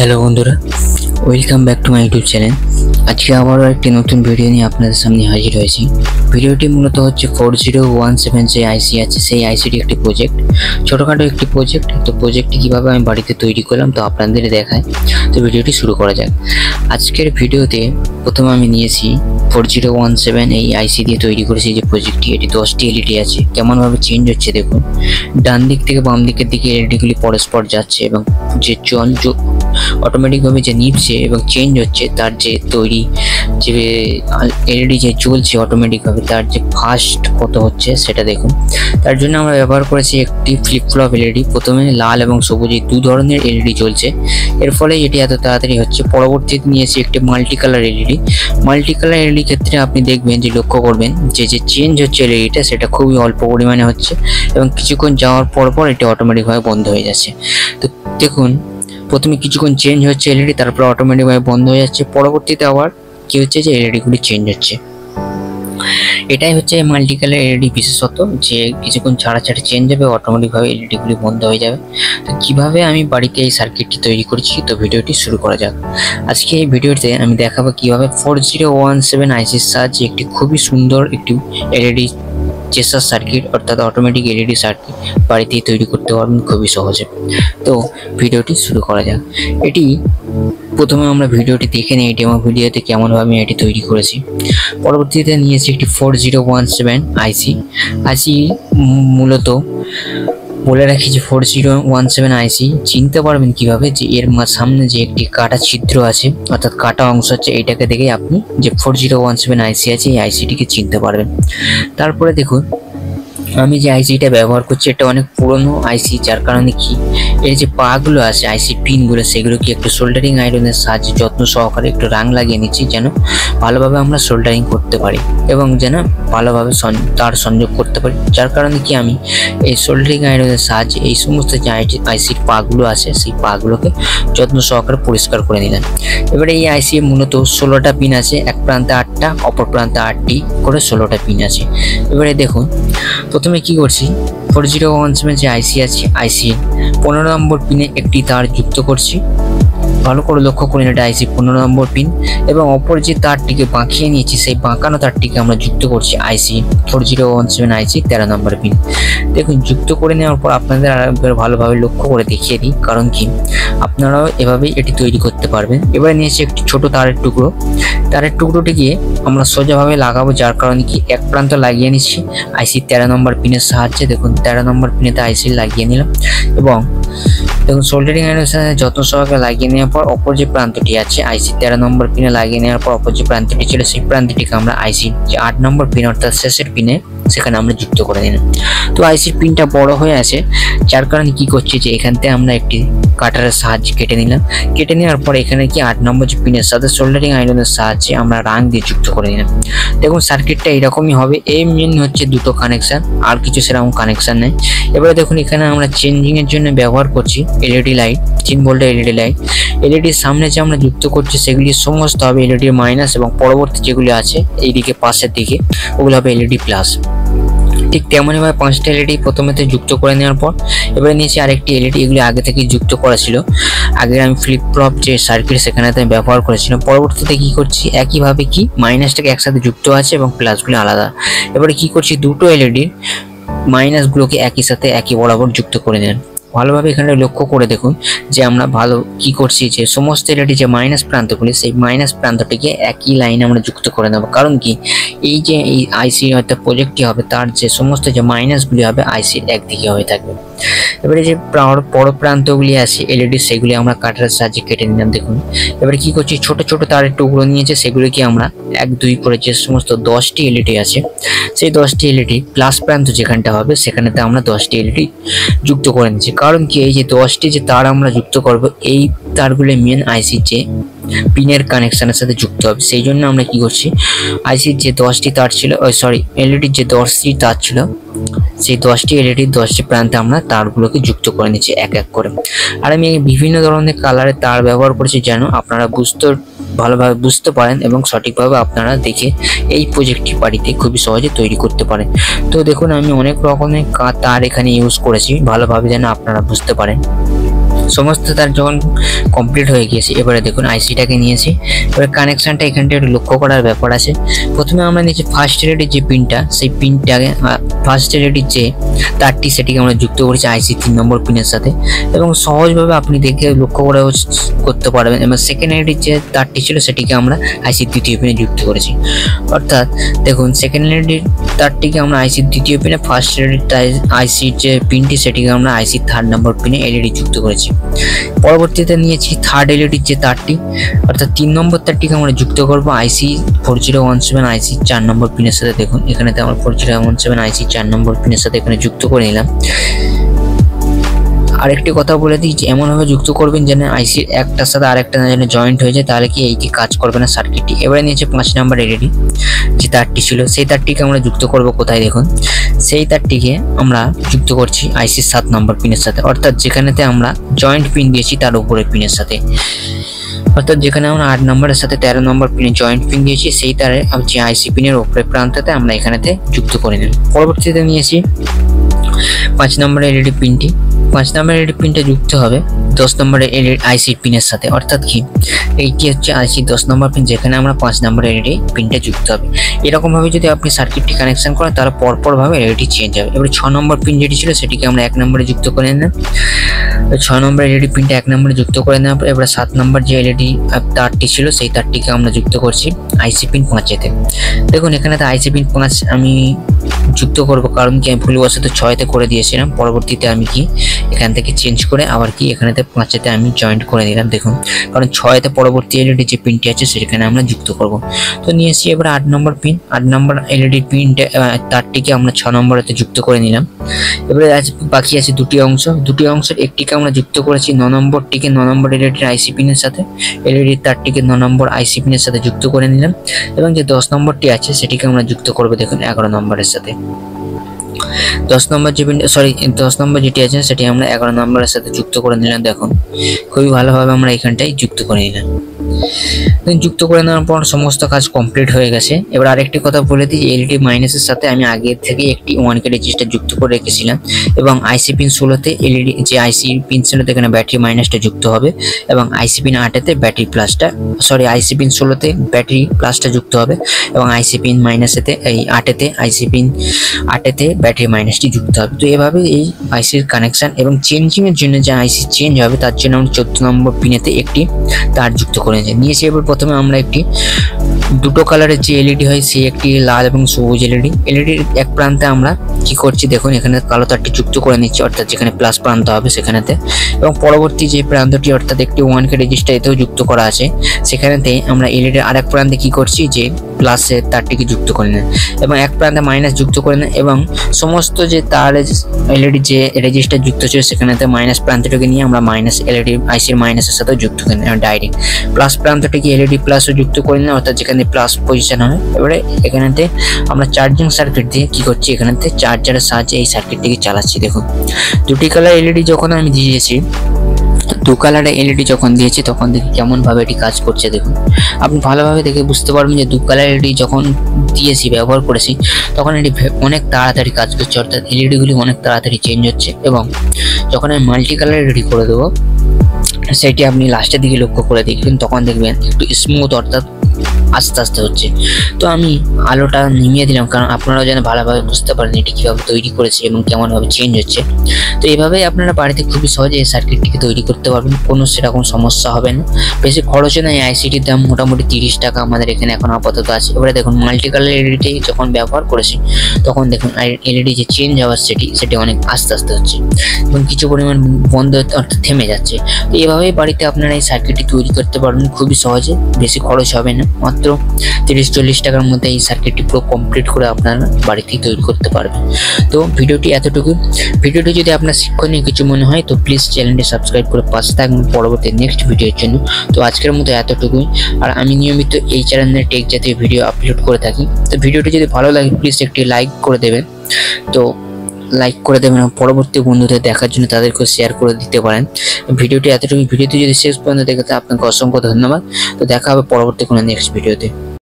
Hello বন্ধুরা, welcome back to my YouTube channel. আজকে আবারও একটি নতুন ভিডিও নিয়ে আপনাদের সামনে হাজির হয়েছি। ভিডিওটি মূলত হচ্ছে 4017 যে আইসি আছে সেই আইসিটি একটি প্রজেক্ট, ছোটোখাটো একটি প্রজেক্ট। তো প্রজেক্টটি কীভাবে আমি বাড়িতে তৈরি করলাম তো আপনাদের দেখায়। তো ভিডিওটি শুরু করা যাক। আজকের ভিডিওতে প্রথমে আমি নিয়েছি 4017 এই আইসি দিয়ে তৈরি করেছি যে প্রজেক্টটি। এটি 10টি এলইডি আছে। কেমনভাবে চেঞ্জ হচ্ছে দেখুন, ডান দিক থেকে বাম দিকের দিকে এলইডিগুলি পরস্পর যাচ্ছে এবং যে অটোমেটিকভাবে যে নিভছে এবং চেঞ্জ হচ্ছে তার যে তৈরি যে এলইডি যে জ্বলছে অটোমেটিকভাবে তার যে ফাস্ট কত হচ্ছে সেটা দেখুন। তার জন্য আমরা ব্যবহার করেছি একটি ফ্লিপ ফ্লপ এলইডি। প্রথমে লাল এবং সবুজ এই দু ধরনের এলইডি জ্বলছে, এর ফলে এটি এত তাড়াতাড়ি হচ্ছে। পরবর্তীতে নিয়েছি একটি multi colour LED. Multi colour LED ক্ষেত্রে আপনি দেখবেন যে লক্ষ্য করবেন যে চেঞ্জ হচ্ছে এলইডিটা সেটা খুবই অল্প পরিমাণে হচ্ছে এবং কিছুক্ষণ যাওয়ার পর এটি অটোমেটিকভাবে বন্ধ হয়ে যাচ্ছে। তো দেখুন, প্রথমে কিছুক্ষণ চেঞ্জ হচ্ছে এলইডি, তারপর অটোমেটিকভাবে বন্ধ হয়ে যাচ্ছে। পরবর্তীতে আবার কি হচ্ছে যে এলইডিগুলি চেঞ্জ হচ্ছে। এটাই হচ্ছে মাল্টি কালার এলইডি বিশেষত, যে কিছুক্ষণ ছাড়া চেঞ্জ হবে, অটোমেটিকভাবে এলইডিগুলি বন্ধ হয়ে যাবে। তো কীভাবে আমি বাড়িতে এই সার্কিটটি তৈরি করেছি তো ভিডিওটি শুরু করা যাক। আজকে এই ভিডিওতে আমি দেখাবো কীভাবে 4017 আইসির সাহায্যে একটি খুবই সুন্দর একটি এলইডি চেসার সার্কিট অর্থাৎ অটোমেটিক এলইডি সার্কিট বাড়িতেই তৈরি করতে পারবেন খুবই সহজে। তো ভিডিওটি শুরু করা যাক। এটি প্রথমে আমরা ভিডিওটি দেখে নিই এটি আমার ভিডিওতে কেমনভাবে আমি এটি তৈরি করেছি। পরবর্তীতে নিয়েছি একটি 4017 আইসি। মূলত বলে রাখি যে 4017 আইসি চিনতে পারবেন কিভাবে, যে এর সামনে যে একটি কাটা ছিদ্র আছে অর্থাৎ কাটা অংশ আছে, এইটাকে দেখেই আপনি যে 4017 আইসি আছে এই আইসিটিকে চিনতে পারবেন। তারপরে দেখুন, আমি যে আইসিটা ব্যবহার করছি এটা অনেক পুরনো আইসি, যার কারণে কি এর যে পাগুলো আছে আইসি পিনগুলো সেগুলো কি একটু সোল্ডারিং আয়রনের সাহায্যে যত্ন সহকারে একটু রাং লাগিয়ে নিচ্ছি, যেন ভালোভাবে আমরা সোল্ডারিং করতে পারি এবং যেন ভালোভাবে তার সংযোগ করতে পারি। যার কারণে কি আমি এই সোল্ডারিং আয়রনের সাহায্যে এই সমস্ত যে আইসির পাগুলো আছে সেই পাগুলোকে যত্ন সহকারে পরিষ্কার করে নিলাম। এবারে এই আইসি মূলত 16টা পিন আছে, এক প্রান্তে 8টা অপর প্রান্তে 8টি করে 16টা পিন আছে। এবারে দেখুন, প্রথমে কি করছি, 4017 যে আইসি আছে আইসি 15 নম্বর পিনে একটি তার যুক্ত করছি। ভালো করে লক্ষ্য করুন, এটা আইসি 15 নম্বর পিন এবং অপর যে তারটিকে বাঁকিয়ে নিয়েছি সেই বাঁকানো তারটিকে আমরা যুক্ত করছি আইসি 4017 আইসি 13 নম্বর পিন। দেখুন, যুক্ত করে নেওয়ার পর আপনাদের আরেকবার ভালোভাবে লক্ষ্য করে দেখিয়ে দিই, কারণ কি আপনারাও এভাবেই এটি তৈরি করতে পারবেন। এবারে নিয়েছি একটি ছোট তারের টুকরো। তারের টুকরোটিকে আমরা সোজাভাবে লাগাবো, যার কারণে কি এক প্রান্ত লাগিয়ে নিচ্ছি আইসি 13 নম্বর পিনের সাহায্যে। দেখুন 13 নম্বর পিনেতে আইসি লাগিয়ে নিলাম এবং দেখুন সোল্ডারিং আয়রনের সাথে যত সহকারে লাগিয়ে নেওয়ার পর অপর যে প্রান্তটি আছে আইসি 13 নম্বর পিনে লাগিয়ে নেওয়ার পর অপর যে প্রান্তটি ছিল সেই প্রান্তটিকে আমরা আইসি যে 8 নম্বর পিন অর্থাৎ শেষের পিনে সেখানে আমরা যুক্ত করে নিলাম। তো আইসির পিনটা বড় হয়ে আছে, যার কারণে কি করছি যে এখান থেকে আমরা একটি কাটারের সাহায্যে কেটে নিলাম। কেটে নেওয়ার পর এখানে কি 8 নম্বর যে পিনের সাথে সোল্ডারিং আয়রনের সাহায্যে আমরা রাং দিয়ে যুক্ত করে নিলাম। দেখুন সার্কিটটা এরকমই হবে। এই মেন হচ্ছে দুটো কানেকশন, আর কিছু সেরকম কানেকশন নেই। এবারে দেখুন, এখানে আমরা চেঞ্জিং এর জন্য ব্যবহার করছি এলইডি লাইট, 3 ভোল্টের এলইডি লাইট। এলইডির সামনে যে আমরা যুক্ত করছি সেগুলি সমস্ত হবে এলইডির মাইনাস এবং পরবর্তী যেগুলি আছে এইদিকে পাশের দিকে ওগুলো হবে এলইডি প্লাস। ঠিক তেমনইভাবে 5টা এলইডি প্রথমেতে যুক্ত করে নেওয়ার পর এবারে নিয়েছি আরেকটি এলইডি। এগুলি আগে থেকে যুক্ত করা ছিল, আগে আমি ফ্লিপ ফ্লপ যে সার্কিট সেখানে আমি ব্যবহার করেছিলাম। পরবর্তীতে কি করছি, একইভাবে কি মাইনাসটাকে একসাথে যুক্ত আছে এবং প্লাসগুলি আলাদা। এবারে কি করছি, দুটো এলইডির মাইনাসগুলোকে একই সাথে একই বরাবর যুক্ত করে নেন। ভালোভাবে এখানে লক্ষ্য করে দেখুন যে আমরা ভালো কি করছি, যে সমস্ত এলইডি যে মাইনাস প্রান্তগুলি সেই মাইনাস প্রান্তটিকে একই লাইনে আমরা যুক্ত করে নেব। কারণ কি এই যে এই আইসি হয়তো প্রজেক্টটি হবে তার যে সমস্ত যে মাইনাসগুলি হবে আইসির একদিকে হয়ে থাকবে। এবারে যে বড় প্রান্তগুলি আছে এলইডি সেগুলি আমরা কাটারের সাহায্যে কেটে নিলাম। দেখুন এবারে কি করছি, ছোট ছোট তারের টুকরো নিয়েছে সেগুলিকে আমরা 1 2 করে যে সমস্ত 10টি এলইডি আছে সেই 10টি এলইডি প্লাস প্রান্ত যেখানটা হবে সেখানেতে আমরা 10টি এলইডি যুক্ত করে নিচ্ছি। কারণ কি এই যে 10টি যে তার আমরা যুক্ত করব এই তারগুলো মেন আইসির যে পিনের কানেকশনের সাথে যুক্ত হবে, সেই জন্য আমরা কি করছি আইসির যে 10টি তার ছিল এলইডির যে 10টি তার ছিল সেই 10টি এলইডির 10টি প্রান্তে আমরা তারগুলোকে যুক্ত করে নিচ্ছি এক এক করে। আর আমি বিভিন্ন ধরনের কালারের তার ব্যবহার করেছি যেন আপনারা ভালোভাবে বুঝতে পারেন এবং সঠিকভাবে আপনারা দেখে এই প্রজেক্টটি বাড়িতে খুবই সহজে তৈরি করতে পারেন। তো দেখুন আমি অনেক রকমের তার এখানে ইউজ করেছি ভালোভাবে যেন আপনারা বুঝতে পারেন। সমস্ত তার যখন কমপ্লিট হয়ে গিয়েছে, এবারে দেখুন আইসিটাকে নিয়েছি। এবার কানেকশানটা এখানটা একটু লক্ষ্য করার ব্যাপার আছে। প্রথমে আমরা নিয়েছি ফার্স্ট রেডির যে পিনটা, সেই পিনটাকে ফার্স্ট রেডির যে তারটি সেটিকে আমরা যুক্ত করেছি আইসি 3 নম্বর পিনের সাথে, এবং সহজভাবে আপনি দেখে লক্ষ্য করে করতে পারবেন। এবং সেকেন্ড রেডির যে তারটি ছিল সেটিকে আমরা আইসির 2য় পিনে যুক্ত করেছি। অর্থাৎ দেখুন সেকেন্ড রেডির তারটিকে আমরা আইসির 2য় পিনে, ফার্স্ট রেডির আইসির যে পিনটি সেটিকে আমরা আইসির 3rd নম্বর পিনে এলইডি যুক্ত করেছি। পরবর্তীতে নিয়েছি থার্ড এলইডির যে তারটি, অর্থাৎ 3 নম্বর তারটিকে আমরা যুক্ত করব আইসি 4017 আইসি 4 নম্বর পিনের সাথে। দেখুন এখানেতে আমরা 4017 আইসি 4 নম্বর পিনের সাথে এখানে যুক্ত করে নিলাম। আরেকটি কথা বলে দিই যে এমনভাবে যুক্ত করবেন যেন আইসির একটার সাথে আরেকটা যেন জয়েন্ট হয়ে যায়, তাহলে কি এইটি কাজ করবে না সার্কিটটি। এবারে নিয়েছে 5 নম্বর এলইডি যে তারটি ছিল, সেই তারটিকে আমরা যুক্ত করব কোথায় দেখুন, সেই তারটিকে আমরা যুক্ত করছি আইসির 7 নম্বর পিনের সাথে, অর্থাৎ যেখানেতে আমরা জয়েন্ট পিন দিয়েছি তার উপরের পিনের সাথে। অর্থাৎ যেখানে আমরা 8 নম্বরের সাথে 13 নম্বর পিনে জয়েন্ট পিন দিয়েছি, সেই তারে যে আইসি পিনের উপরের প্রান্ততে আমরা এখানেতে যুক্ত করে নিলাম। পরবর্তীতে নিয়েছি 5 নম্বর এলইডি পিনটি। 5 নম্বর এলইডি পিনটা যুক্ত হবে 10 নম্বরের এলইডি আইসি পিনের সাথে, অর্থাৎ কি এইটি হচ্ছে আইসি 10 নম্বর পিন, যেখানে আমরা 5 নম্বর এলইডি পিনটা যুক্ত হবে। এরকম ভাবে যদি আপনি সার্কিটটি কানেকশন করেন তাহলে পরপর ভাবে এলইডি চেঞ্জ হবে। এবারে 6 নম্বর পিন যেটি ছিল সেটিকে আমরা 1 নম্বরে যুক্ত করে নিলাম। 6 নম্বর এলইডি পিনটা 1 নম্বরে যুক্ত করে নেওয়ার পর এবারে 7 নম্বর যে এলইডি তারটি ছিল সেই তারটিকে আমরা যুক্ত করছি আইসি পিন 5-তে। দেখুন এখানে তো আইসি পিন 5 আমি যুক্ত করব, কারণ কি আমি ভুলবশত 6-তে করে দিয়েছিলাম। পরবর্তীতে আমি কি এখান থেকে চেঞ্জ করে আবার কি এখানেতে 5-তে আমি জয়েন্ট করে নিলাম। দেখুন কারণ 6-তে পরবর্তী এলইডি যে পিনটি আছে সেখানে আমরা যুক্ত করব। তো নিয়ে এসে এবার 8 নম্বর পিন, 8 নম্বর এলইডি পিনটা তারটিকে আমরা 6 নম্বরেতে যুক্ত করে নিলাম। এবারে বাকি আছে দুটি অংশের একটিকে আমরা যুক্ত করেছি 9 নম্বরটিকে 9 নম্বর এলইডি আইসি পিনের সাথে, এলইডি তারটিকে 9 নম্বর আইসি পিনের সাথে যুক্ত করে নিলাম। এবং যে 10 নম্বরটি আছে সেটিকে আমরা যুক্ত করব দেখুন 11 নম্বরের সাথে। 10 নম্বর যে পিনটা 10 নম্বর যেটি আছে সেটি আমরা 11 নম্বরের সাথে যুক্ত করে নিলাম। দেখুন খুবই ভালোভাবে আমরা এখানটাই যুক্ত করে নিলাম। যুক্ত করে নেওয়ার পর সমস্ত কাজ কমপ্লিট হয়ে গেছে। এবার আরেকটি কথা বলে দিই, এলইডি মাইনাসের সাথে আমি আগে থেকে একটি 1K রেজিস্টার যুক্ত করে রেখেছিলাম, এবং আইসি পিন 16-তে এলইডি যে আইসি পিন 16-তে এখানে ব্যাটারি মাইনাসটা যুক্ত হবে, এবং আইসি পিন 8-তে ব্যাটারি প্লাসটা আইসি পিন 16-তে ব্যাটারি প্লাসটা যুক্ত হবে, এবং আইসি পিন মাইনাসেতে এই 8-তে আইসি পিন 8-তে ব্যাটারি মাইনাসটি যুক্ত হবে। তো এভাবে এই আইসির কানেকশন এবং চেঞ্জিংয়ের জন্য যে আইসি চেঞ্জ হবে তার জন্য আমরা 14 নম্বর পিনেতে একটি তার যুক্ত করে নিয়েছি। এবার প্রথমে আমরা একটি দুটো কালারের যে এলইডি হয় সেই একটি লাল এবং সবুজ এলইডির এক প্রান্তে আমরা কি করছি দেখুন এখানে কালো তারটি যুক্ত করে নিচ্ছি, অর্থাৎ যেখানে প্লাস প্রান্ত হবে সেখানেতে, এবং পরবর্তী যে প্রান্তটি অর্থাৎ একটি 1K রেজিস্টার এতেও যুক্ত করা আছে সেখানেতে আমরা এলইডির আরেক প্রান্তে কি করছি যে প্লাসের তারটিকে যুক্ত করে নেন, এবং এক প্রান্তে মাইনাস যুক্ত করে নেন, এবং সমস্ত যে তার এলইডি যে রেজিস্টার যুক্ত ছিল সেখানেতে মাইনাস প্রান্তটিকে নিয়ে আমরা মাইনাস এলইডি আইসির মাইনাসের সাথে যুক্ত করে নেন ডাইরেক্ট। প্লাস প্রান্তটিকে এলইডি প্লাসও যুক্ত করে নেন, অর্থাৎ যেখানে প্লাস পজিশন হবে। এবারে এখানেতে আমরা চার্জিং সার্কিট দিয়ে কি করছি, এখানেতে চার্জারের সাহায্যে এই সার্কিটটিকে চালাচ্ছি। দেখুন দুটি কালার এলইডি যখন আমি দিয়েছি, 2 কালারের এলইডি যখন দিয়েছি তখন দেখি কেমন ভাবে এটি কাজ করছে। দেখুন আপনি ভালোভাবে দেখে বুঝতে পারবেন যে 2 কালার এলইডি যখন দিয়েছি ব্যবহার করেছি তখন এটি অনেক তাড়াতাড়ি কাজ করছে, অর্থাৎ এলইডিগুলি অনেক তাড়াতাড়ি চেঞ্জ হচ্ছে। এবং যখন আমি মাল্টি কালার এলইডি করে দেবো সেটি আপনি লাস্টের দিকে লক্ষ্য করে দেখবেন, তখন দেখবেন একটু স্মুথ অর্থাৎ আস্তে আস্তে হচ্ছে। তো আমি আলোটা নিমিয়ে দিলাম কারণ আপনারাও যেন ভালোভাবে বুঝতে পারেন এটি কীভাবে তৈরি করেছে এবং কেমনভাবে চেঞ্জ হচ্ছে। তো এইভাবেই আপনারা বাড়িতে খুবই সহজে এই সার্কিটটিকে তৈরি করতে পারবেন, কোনো সেরকম সমস্যা হবে না। বেশি খরচে না, এই আইসিটির দাম মোটামুটি 30 টাকা আমাদের এখানে এখন আপাতত আছে। এবারে দেখুন মাল্টি কালার এলইডি যখন ব্যবহার করেছি তখন দেখুন এলইডি যে চেঞ্জ হওয়ার সেটি অনেক আস্তে আস্তে হচ্ছে এবং কিছু পরিমাণ বন্ধ অর্থাৎ থেমে যাচ্ছে। তো এইভাবেই বাড়িতে আপনারা এই সার্কিটটি তৈরি করতে পারবেন খুবই সহজে, বেশি খরচ হবে না, মাত্র 30-40 টাকার মধ্যে এই সার্কিটটি পুরো কমপ্লিট করে আপনারা বাড়িতেই তৈরি করতে পারবেন। তো ভিডিওটি এতটুকু। ভিডিওটি যদি আপনার শিক্ষণীয় কিছু মনে হয় তো প্লিজ চ্যানেলটি সাবস্ক্রাইব করে পাশে থাকবেন পরবর্তী নেক্সট ভিডিওর জন্য। তো আজকের মতো এতটুকুই। আর আমি নিয়মিত এই চ্যানেলে টেক জাতীয় ভিডিও আপলোড করে থাকি। তো ভিডিওটি যদি ভালো লাগে প্লিজ একটি লাইক করে দেবেন। তো লাইক করে দেবেন, পরবর্তী বন্ধুদের দেখার জন্য তাদেরকে শেয়ার করে দিতে পারেন। ভিডিওটি এতটুকু। ভিডিওটি যদি শেষ পর্যন্ত দেখে আপনাকে অসংখ্য ধন্যবাদ। তো দেখা হবে পরবর্তী কোনো নেক্সট ভিডিওতে।